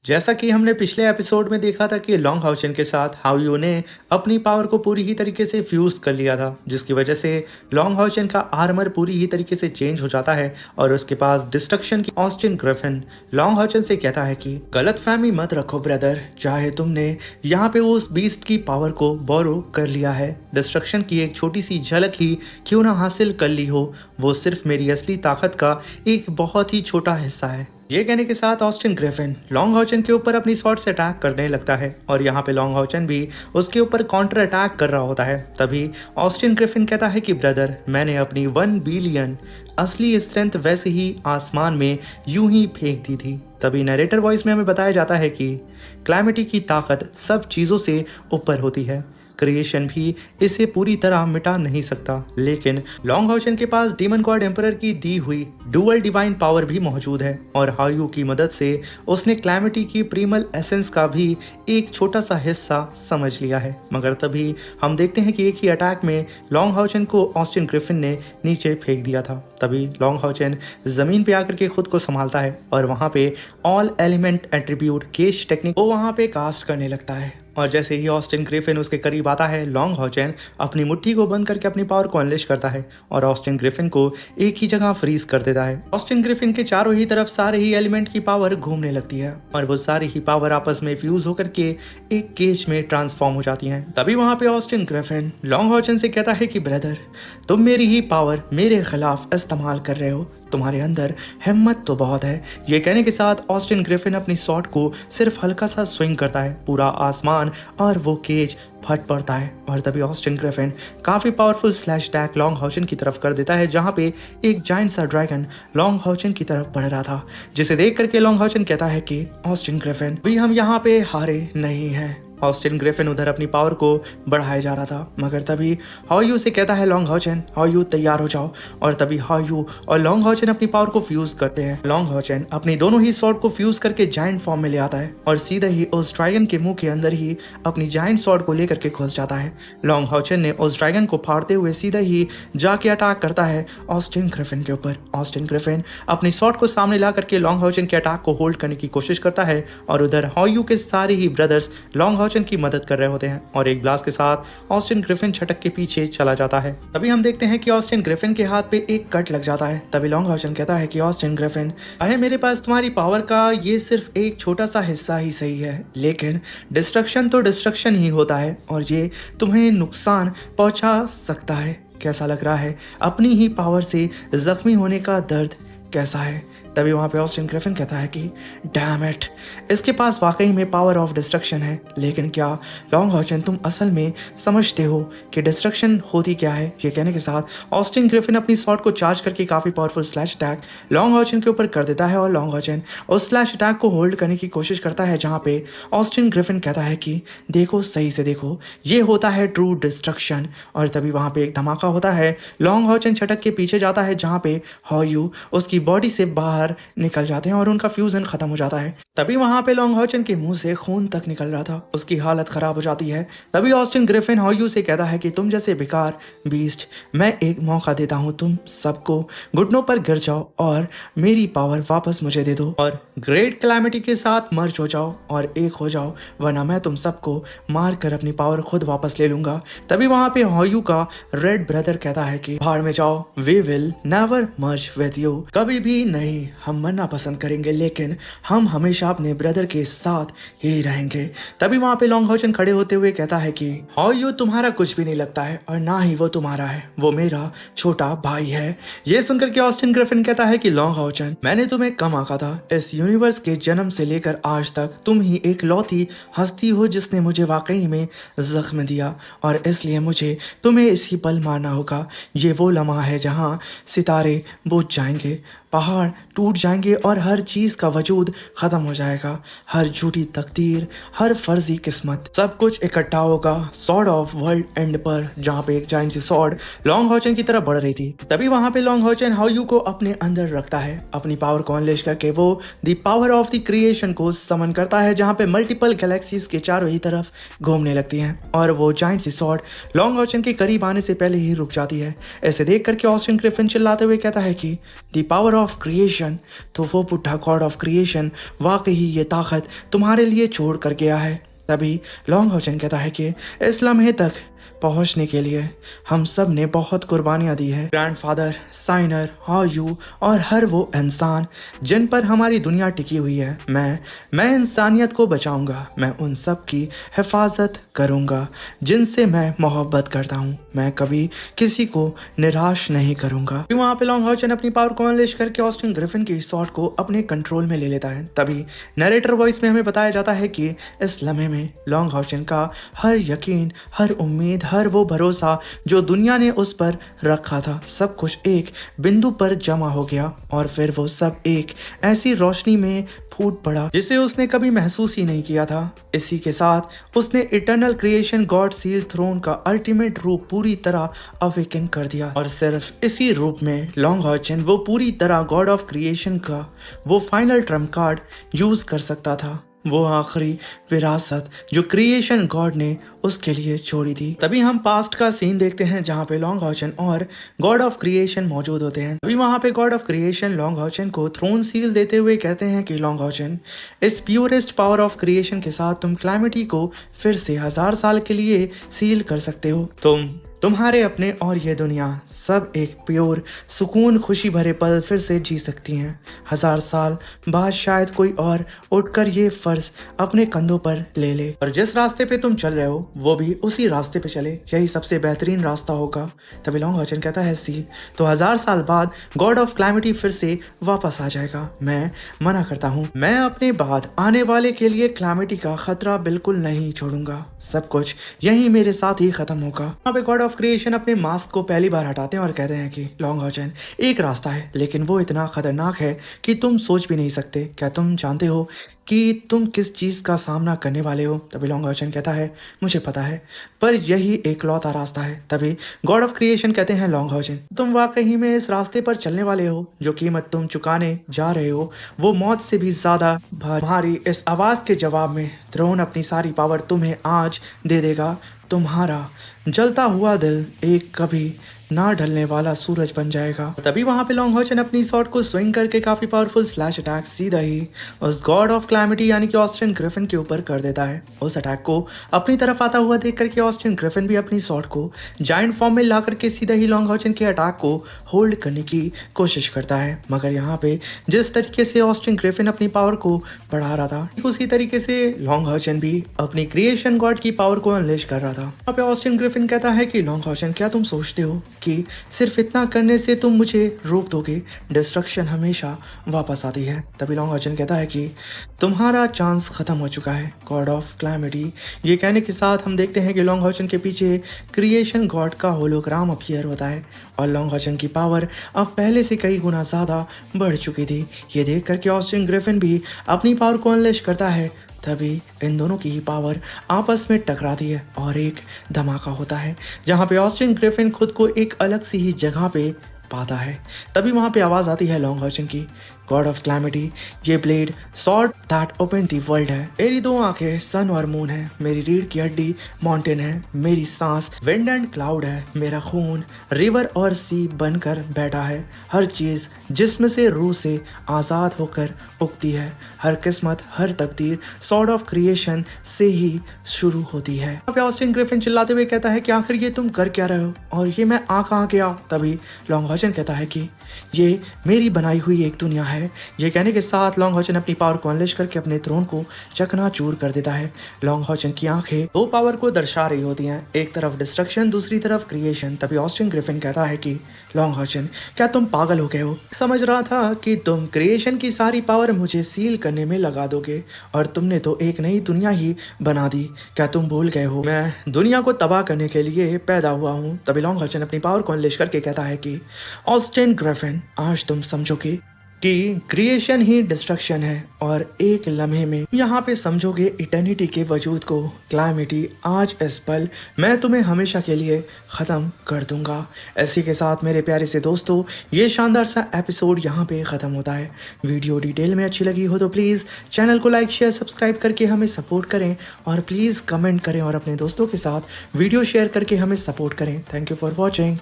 जैसा कि हमने पिछले एपिसोड में देखा था कि लॉन्ग हाउचेन के साथ हाओयू ने अपनी पावर को पूरी ही तरीके से फ्यूज कर लिया था, जिसकी वजह से लॉन्ग हाउचेन का आर्मर पूरी ही तरीके से चेंज हो जाता है और उसके पास डिस्ट्रक्शन की ऑस्टिन ग्रिफिन लॉन्ग हाउचेन से कहता है कि गलतफहमी मत रखो ब्रदर, चाहे तुमने यहाँ पे उस बीस्ट की पावर को बोरो कर लिया है, डिस्ट्रक्शन की एक छोटी सी झलक ही क्यों ना हासिल कर ली हो, वो सिर्फ मेरी असली ताकत का एक बहुत ही छोटा हिस्सा है। ये कहने के साथ ऑस्टिन ग्रिफिन लॉन्ग हाउचेन के ऊपर अपनी स्वॉर्ड से अटैक करने लगता है और यहाँ पे लॉन्ग हाउचेन भी उसके ऊपर काउंटर अटैक कर रहा होता है। तभी ऑस्टिन ग्रिफिन कहता है कि ब्रदर, मैंने अपनी 1 बिलियन असली स्ट्रेंथ वैसे ही आसमान में यूं ही फेंक दी थी। तभी नरेटर वॉइस में हमें बताया जाता है कि क्लैमिटी की ताकत सब चीज़ों से ऊपर होती है, क्रिएशन भी इसे पूरी तरह मिटा नहीं सकता, लेकिन लॉन्ग हाउचेन के पास डीमन गॉड एम्परर की दी हुई डुअल डिवाइन पावर भी मौजूद है और हाओयू की मदद से उसने क्लैमिटी की प्रीमल एसेंस का भी एक छोटा सा हिस्सा समझ लिया है। मगर तभी हम देखते हैं कि एक ही अटैक में लॉन्ग हाउचेन को ऑस्टिन ग्रिफिन ने नीचे फेंक दिया था। तभी लॉन्ग हाउचेन जमीन पे आकर के खुद को संभालता है और वहां पे all element attribute cage technique को वहां पे कास्ट करने लगता है। और जैसे ही ऑस्टिन ग्रिफिन उसके करीब आता है, लॉन्ग हाउचेन अपनी मुट्ठी को बंद करके अपनी पावर को अनलिश करता है और ऑस्टिन ग्रिफिन को एक ही जगह फ्रीज कर देता है। ऑस्टिन ग्रिफिन के चारों ही तरफ सारे ही एलिमेंट की पावर घूमने लगती है और वो सारी ही पावर आपस में फ्यूज होकर के एक केज में ट्रांसफॉर्म हो जाती है। तभी वहां पे ऑस्टिन ग्रिफिन लॉन्ग हाउचेन से कहता है कि ब्रदर, तुम मेरी ही पावर मेरे खिलाफ इस्तेमाल कर रहे हो, तुम्हारे अंदर हिम्मत तो बहुत है। ये कहने के साथ ऑस्टिन ग्रिफिन अपनी शॉट को सिर्फ हल्का सा स्विंग करता है, पूरा आसमान और वो केज फट पड़ता है और तभी ऑस्टिन ग्रिफिन काफी powerful slash attack long Haochen की तरफ कर देता है, जहां पे एक जायंट सा ड्रैगन लॉन्ग हाउचेन की तरफ बढ़ रहा था, जिसे देख करके लॉन्ग हाउचेन कहता है कि ऑस्टिन ग्रिफिन, भी हम यहाँ पे हारे नहीं हैं। ऑस्टिन ग्रिफिन उधर अपनी पावर को बढ़ाया जा रहा था, मगर तभी हाओयू से कहता है लॉन्ग हाउचेन, हाओयू तैयार हो जाओ। और तभी हाओयू और लॉन्ग हाउचेन अपनी पावर को फ्यूज करते हैं। लॉन्ग हाउचेन अपनी दोनों ही स्वॉर्ड को फ्यूज करके जायंट फॉर्म में ले आता है और सीधे ही उस ड्रैगन के मुंह के अंदर ही अपनी जायंट स्वॉर्ड को लेकर के घुस जाता है। लॉन्ग हाउचेन ने उस ड्रैगन को फाड़ते हुए सीधे ही जाके अटैक करता है ऑस्टिन ग्रिफिन के ऊपर। ऑस्टिन ग्रिफिन अपनी स्वॉर्ड को सामने ला करके लॉन्ग हाउचेन के अटैक को होल्ड करने की कोशिश करता है और उधर हाओयू के सारे ही ब्रदर्स लॉन्ग हाउचेन की मदद कर रहे होते हैं और एक ब्लास्ट के साथ ऑस्टिन ग्रिफिन छटक के पीछे चला जाता है। तभी हम देखते हैं कि ऑस्टिन ग्रिफिन के हाथ पे एक कट लग जाता है। तभी लॉन्ग हाउचेन कहता है कि ऑस्टिन ग्रिफिन, अरे मेरे पास तुम्हारी पावर का ये सिर्फ एक छोटा सा हिस्सा ही सही है, लेकिन डिस्ट्रक्शन तो डिस्ट्रक्शन ही होता है और ये तुम्हें नुकसान पहुंचा सकता है। कैसा लग रहा है अपनी ही पावर से जख्मी होने का दर्द कैसा है? तभी वहाँ पे ऑस्टिन ग्रिफिन कहता है कि डैम इट, इसके पास वाकई में पावर ऑफ डिस्ट्रक्शन है, लेकिन क्या लॉन्ग हाउचेन तुम असल में समझते हो कि डिस्ट्रक्शन होती क्या है? ये कहने के साथ ऑस्टिन ग्रिफिन अपनी शॉट को चार्ज करके काफ़ी powerful slash attack long Haochen के ऊपर कर देता है और लॉन्ग हाउचेन उस स्लैश अटैक को होल्ड करने की कोशिश करता है, जहाँ पे ऑस्टिन ग्रिफिन कहता है कि देखो, सही से देखो, ये होता है ट्रू डिस्ट्रक्शन। और तभी वहाँ पे एक धमाका होता है, लॉन्ग हाउचेन छटक के पीछे जाता है, जहाँ पे हाओयू उसकी बॉडी से बाहर निकल जाते हैं और उनका फ्यूजन खत्म हो जाता है। तभी वहां पे लॉन्ग हाउचेन के मुंह से खून तक निकल रहा था, उसकी हालत खराब हो जाती है। तभी ऑस्टिन ग्रिफिन हाओयू से कहता है कि तुम जैसे बेकार बीस्ट, मैं एक मौका देता हूं, तुम सबको घुटनों पर गिर जाओ और मेरी पावर वापस मुझे दे दो और ग्रेट कैलामिटी के साथ मर्ज हो जाओ और एक हो जाओ, वरना मैं तुम सबको मार कर अपनी पावर खुद वापस ले लूंगा। तभी वहां पे हाओयू का रेड ब्रदर कहता है कि भाड़ में जाओ, we will never merge with you, कभी भी नहीं, हम मरना पसंद करेंगे लेकिन हम हमेशा अपने ब्रदर के साथ ही रहेंगे। तभी वहां पे लॉन्ग हाउचेन खड़े होते हुए कहता है कि हाओयू तुम्हारा कुछ भी नहीं लगता है और ना ही वो तुम्हारा है, वो मेरा छोटा भाई है। ये सुनकर के ऑस्टिन ग्रिफिन कहता है कि लॉन्ग हाउचेन, मैंने तुम्हें कम आंका था, इस यूनिवर्स के जन्म से लेकर आज तक तुम ही एक लौती हस्ती हो जिसने मुझे वाकई में जख्म दिया और इसलिए मुझे तुम्हें इसी पल मारना होगा। ये वो लम्हा है जहाँ सितारे बुझ जाएंगे, पहाड़ टूट जाएंगे और हर चीज का वजूद खत्म हो जाएगा, हर झूठी तकदीर, हर फर्जी किस्मत, सब कुछ इकट्ठा होगा सॉर्ड ऑफ वर्ल्ड एंड पर, जहाँ पे एक जायंट सी सॉर्ड लॉन्ग हाउचेन की तरफ बढ़ रही थी। तभी वहां पे लॉन्ग हाउचेन हाओयू को अपने अंदर रखता है, अपनी पावर को अनलेश करके वो the power of the creation को समन करता है, जहाँ पे मल्टीपल गैलेक्सीज के चारों ही तरफ घूमने लगती हैं और वो जायंट सी सॉर्ड लॉन्ग हाउचेन के करीब आने से पहले ही रुक जाती है। ऐसे देख करके ऑस्टिन ग्रिफिन चिल्लाते हुए कहता है कि द पावर ऑफ क्रिएशन। तो वो बुढ़ा गॉड ऑफ क्रिएशन वाकई ये ताकत तुम्हारे लिए छोड़ कर गया है। तभी लॉन्ग हॉचन कहता है कि इस लम्हे तक पहुंचने के लिए हम सब ने बहुत कुर्बानियां दी है। ग्रैंडफादर, साइनर, हायू और हर वो इंसान जिन पर हमारी दुनिया टिकी हुई है, मैं इंसानियत को बचाऊंगा। मैं उन सब की हिफाजत करूंगा जिनसे मैं मोहब्बत करता हूं। मैं कभी किसी को निराश नहीं करूंगा। वहाँ पे लॉन्ग हॉचन अपनी पावर को अनलेश करके ऑस्टिन ग्रिफिन की शॉट को अपने कंट्रोल में ले लेता है। तभी नरेटर वॉइस में हमें बताया जाता है कि इस लम्हे में लॉन्ग हॉचन का हर यकीन, हर उम्मीद, हर वो भरोसा जो दुनिया ने उस पर रखा था, सब कुछ एक बिंदु पर जमा हो गया और फिर वो सब एक ऐसी रोशनी में फूट पड़ा जिसे उसने कभी महसूस ही नहीं किया था। इसी के साथ उसने eternal creation god seal throne का अल्टीमेट रूप पूरी तरह अवेकन कर दिया और सिर्फ इसी रूप में लॉन्ग हॉचन वो पूरी तरह गॉड ऑफ क्रिएशन का वो फाइनल ट्रम्प कार्ड यूज कर सकता था, वो आखिरी विरासत जो क्रिएशन गॉड ने उसके लिए छोड़ी थी। तभी हम पास्ट का सीन देखते हैं जहाँ पे लॉन्ग हॉचन और गॉड ऑफ क्रिएशन मौजूद होते हैं। तभी वहाँ पे गॉड ऑफ क्रिएशन लॉन्ग हॉचन को थ्रोन सील देते हुए कहते हैं कि लॉन्ग हॉचन, इस प्योरेस्ट पावर ऑफ क्रिएशन के साथ तुम क्लैमिटी को फिर से 1000 साल के लिए सील कर सकते हो। तुम्हारे अपने और ये दुनिया सब एक प्योर सुकून खुशी भरे पल फिर से जी सकती हैं। 1000 साल बाद शायद कोई और उठकर ये फर्ज अपने कंधों पर ले ले और जिस रास्ते पे तुम चल रहे हो वो भी उसी रास्ते पे चले, यही सबसे बेहतरीन रास्ता होगा। तभी लॉन्ग हॉचन कहता है सील, तो 1000 साल बाद गॉड ऑफ क्लैमिटी फिर से वापस आ जाएगा। मैं मना करता हूँ, मैं अपने बाद आने वाले के लिए क्लैमिटी का खतरा बिल्कुल नहीं छोड़ूंगा। सब कुछ यही मेरे साथ ही खत्म होगा। यहाँ पे गॉड ऑफ क्रिएशन अपने मास्क को पहली बार हटाते हैं और कहते हैं कि लॉन्ग हॉचन, एक रास्ता है लेकिन वो इतना खतरनाक है कि तुम सोच भी नहीं सकते। क्या तुम जानते हो कि तुम किस चीज़ का सामना करने वाले हो? तभी लॉन्ग हॉचन कहता है मुझे पता है, पर यही एकलौता रास्ता है। तभी गॉड ऑफ क्रिएशन कहते हैं लॉन्ग हॉचन, तुम वाकई में इस रास्ते पर चलने वाले हो? जो कीमत तुम चुकाने जा रहे हो वो मौत से भी ज्यादा भारी। इस आवाज़ के जवाब में थ्रोन अपनी सारी पावर तुम्हें आज दे देगा। तुम्हारा जलता हुआ दिल एक कभी ना ढलने वाला सूरज बन जाएगा। तभी वहां पे लॉन्ग हॉचन अपनी शॉट को स्विंग करके काफी पावरफुल स्लैश अटैक सीधा ही उस गॉड ऑफ क्लैमिटी यानी कि ऑस्टिन ग्रिफिन के ऊपर कर देता है। उस अटैक को अपनी तरफ आता हुआ देख करके ऑस्टिन ग्रिफिन भी अपनी शॉट को जायंट फॉर्म में ला करके सीधा ही लॉन्ग हॉचन के अटैक को होल्ड करने की कोशिश करता है। मगर यहाँ पे जिस तरीके से ऑस्टिन ग्रिफिन अपनी पावर को बढ़ा रहा था, उसी तरीके से लॉन्ग हॉचन भी अपनी क्रिएशन गॉड की पावर को अनलेश कर रहा था। वहाँ पे ऑस्टिन ग्रिफिन कहता है कि लॉन्ग हॉचन, क्या तुम सोचते हो कि सिर्फ इतना करने से तुम मुझे रोक दोगे? डिस्ट्रक्शन हमेशा वापस आती है। तभी लॉन्ग हॉचन कहता है कि तुम्हारा चांस खत्म हो चुका है गॉड ऑफ क्लैमिटी। ये कहने के साथ हम देखते हैं कि लॉन्ग हॉचन के पीछे क्रिएशन गॉड का होलोग्राम अपीयर होता है और लॉन्ग हॉचन की पावर अब पहले से कई गुना ज़्यादा बढ़ चुकी थी। ये देख करके ऑस्टिन ग्रिफिन भी अपनी पावर को अनलेश करता है। तभी इन दोनों की ही पावर आपस में टकराती है और एक धमाका होता है जहाँ पे ऑस्टिन ग्रिफिन खुद को एक अलग सी ही जगह पे पाता है। तभी वहाँ पे आवाज़ आती है लॉन्ग हॉचन की, गॉड ऑफ क्लैमिटी, ये blade sword that open the world है। मेरी दो आंखें सन और मून है, मेरी रीढ़ की हड्डी माउंटेन है, मेरी सांस विंड एंड क्लाउड है, मेरा खून रिवर और सी बनकर बैठा है। हर चीज़ जिसमें से रूह से आज़ाद होकर उगती है। हर किस्मत, हर तकदीर सॉर्ड ऑफ क्रिएशन से ही शुरू होती है। ऑस्टिन ग्रिफिन चिल्लाते हुए कहता है कि आखिर ये तुम कर क्या रहे हो और ये मैं आ कहाँ गया? तभी लॉन्ग हॉचन कहता है कि ये मेरी बनाई हुई एक दुनिया है। ये कहने के साथ लॉन्ग हॉचन अपनी पावर को अनलेश करके अपने थ्रोन को चकनाचूर कर देता है। लॉन्ग हॉचन की आंखें दो पावर को दर्शा रही होती हैं, एक तरफ डिस्ट्रक्शन, दूसरी तरफ क्रिएशन। तभी ऑस्टिन ग्रिफिन कहता है कि लॉन्ग हॉचन, क्या तुम पागल हो गए हो? समझ रहा था कि तुम क्रिएशन की सारी पावर मुझे सील करने में लगा दोगे और तुमने तो एक नई दुनिया ही बना दी। क्या तुम भूल गए हो मैं दुनिया को तबाह करने के लिए पैदा हुआ हूँ? तभी लॉन्ग हॉचन अपनी पावर को अनलेश करके कहता है कि ऑस्टिन ग्रिफिन, आज तुम समझोगे कि क्रिएशन ही डिस्ट्रक्शन है और एक लम्हे में यहाँ पे समझोगे इटर्निटी के वजूद को। क्लैमिटी, आज इस पल मैं तुम्हें हमेशा के लिए ख़त्म कर दूंगा। इसी के साथ मेरे प्यारे से दोस्तों, ये शानदार सा एपिसोड यहाँ पे ख़त्म होता है। वीडियो डिटेल में अच्छी लगी हो तो प्लीज़ चैनल को लाइक शेयर सब्सक्राइब करके हमें सपोर्ट करें और प्लीज़ कमेंट करें और अपने दोस्तों के साथ वीडियो शेयर करके हमें सपोर्ट करें। Thank you for watching.